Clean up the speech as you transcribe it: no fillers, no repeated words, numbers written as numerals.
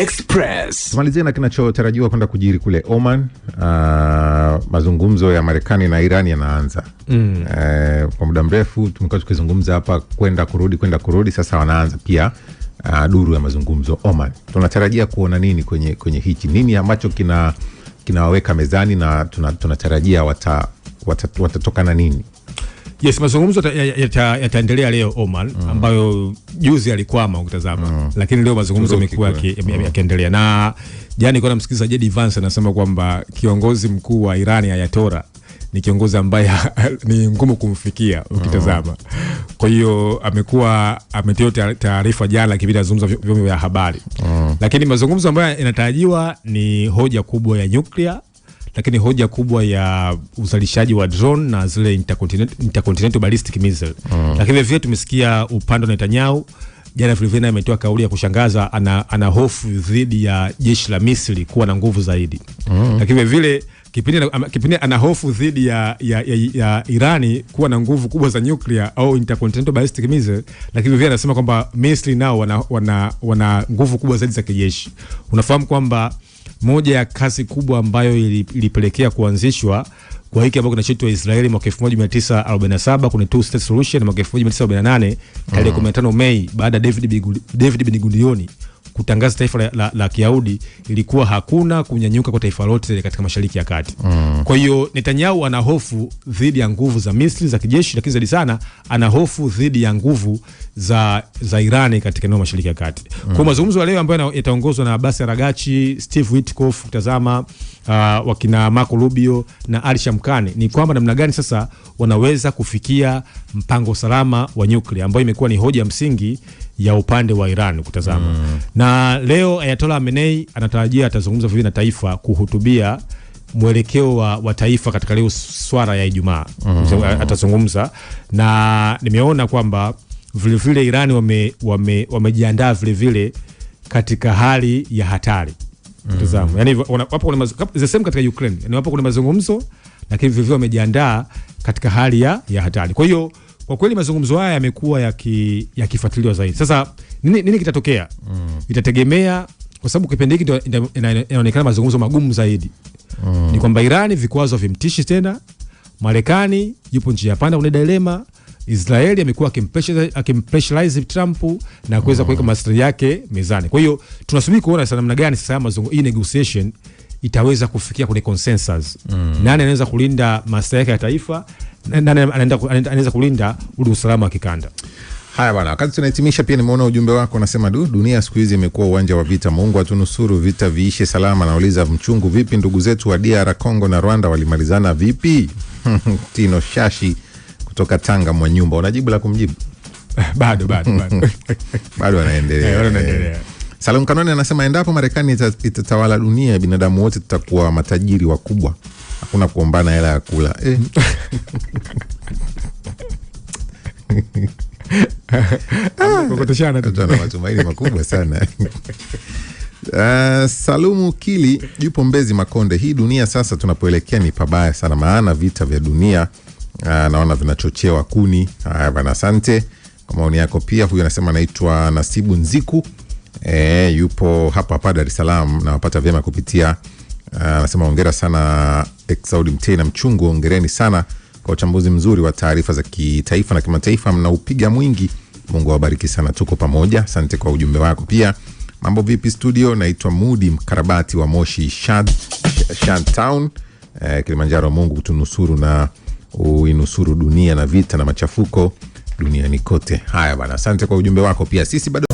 Express. Tumalizie na kinachotarajiwa kwenda kujiri kule Oman. Mazungumzo ya Marekani na Iran yanaanza. Kwa muda mrefu tumekuwa tukizungumza hapa kwenda kurudi, sasa wanaanza pia duru ya mazungumzo Oman. Tunatarajia kuona nini kwenye hichi? Nini ambacho kinawaweka mezani na tunatarajia watatoka na nini? Yes, mazungumzo yataendelea leo Oman, ambayo juzi alikwama ukitazama. Lakini leo mazungumzo yamekuwa yakiendelea. Na jana nilikuwa namsikiza J.D. Vance anasema kwamba kiongozi mkuu wa Iran Ayatollah ni kiongozi ambaye ni ngumu kumfikia ukitazama. Kwa hiyo ametoa taarifa jana kipindi anazungumza vyombo vya habari. Lakini mazungumzo ambayo yanatarajiwa ni hoja kubwa ya nuclear, lakini hoja kubwa ya uzalishaji wa drone na zile intercontinental ballistic missile. Lakini vile tumesikia upande wa Netanyahu jana vile ametoa kauli ya kushangaza, ana hofu dhidi ya jeshi la Misri kuwa na nguvu zaidi. Lakini vile kipindi ana hofu dhidi ya Irani kuwa na nguvu kubwa za nuclear au intercontinental ballistic missile, lakini vile anasema kwamba Misri nao wana nguvu kubwa zaidi za kijeshi. Unafahamu kwamba moja ya kazi kubwa ambayo ilipelekea kuanzishwa kwa hiki ambacho kinachoitwa Israeli mwaka 1947 kuna two state solution mwaka 1948 tarehe 15 Mei baada ya David Ben Gurion kutangaza taifa la Kiyahudi, ilikuwa hakuna kunyanyuka kwa taifa lote katika Mashariki ya Kati. Kwa hiyo Netanyahu ana hofu dhidi ya nguvu za Misri za kijeshi, lakini zaidi sana ana hofu dhidi ya nguvu za Irani katika eneo Mashariki ya Kati. Kwa mazungumzo leo ambayo yataongozwa na Abbas Araghchi, Steve Witkoff kutazama wakina Marco Rubio na Ali Shamkhani, ni kwamba namna gani sasa wanaweza kufikia mpango salama wa nuclear ambao imekuwa ni hoja msingi ya upande wa Iran kutazama. Na leo Ayatollah Khamenei anatarajia atazungumza vile na taifa kuhutubia mwelekeo wa taifa katika leo swala ya Ijumaa. Atazungumza na nimeona kwamba vile Iran wamejiandaa vile katika hali ya hatari. Kutazama. Yaani wapo kuna same katika Ukraine. Yaani wapo kuna mazungumzo lakini vile wamejiandaa katika hali ya hatari. Kwa hiyo kwa kweli mazungumzo haya yamekuwa yakifuatiliwa zaidi. Sasa nini kitatokea? Itategemea, kwa sababu kipindi hiki inaonekana mazungumzo magumu zaidi. Ni kwamba Irani vikwazo vimtishi tena, Marekani yupo njia panda kuna dilema, Israeli amekuwa akimpressurize Trump na kuweza kuweka maslahi yake mezani. Kwa hiyo tunasubiri kuona sana namna gani sasa hii negotiation itaweza kufikia kwenye consensus. Nani anaweza kulinda maslahi yake ya taifa, nani anaweza kulinda ule usalama wa kikanda. Haya bwana, wakati tunahitimisha pia nimeona ujumbe wako unasema dunia siku hizi imekuwa uwanja wa vita. Mungu atunusuru vita viishe salama. Nauliza mchungu vipi ndugu zetu wa DR Congo na Rwanda walimalizana vipi? Tino Shashi kutoka Tanga mwa nyumba. Unajibu la kumjibu? Bado anaendelea. Salum Kanone anasema endapo Marekani itatawala dunia, binadamu wote tutakuwa matajiri wakubwa. Hakuna kuombana hela ya kula. Tuna matumaini makubwa sana. Salumu Kili yupo Mbezi Makonde. Hii dunia sasa tunapoelekea ni pabaya sana, maana vita vya dunia naona vinachochewa kuni. Bana, asante kwa maoni yako pia. Huyu anasema anaitwa Nasibu Nziku. Yupo hapa Dar es Salaam na wapata vyema kupitia anasema hongera sana Exaudi Mtei na Mchungu, hongereni sana kwa uchambuzi mzuri wa taarifa za kitaifa na kimataifa, mnaupiga mwingi. Mungu awabariki sana, tuko pamoja. Asante kwa ujumbe wako pia. Mambo vipi studio? Naitwa Mudi mkarabati wa Moshi Shantown, Kilimanjaro. Mungu kutunusuru na uinusuru dunia na vita na machafuko duniani kote. Haya bana, asante kwa ujumbe wako pia. Sisi bado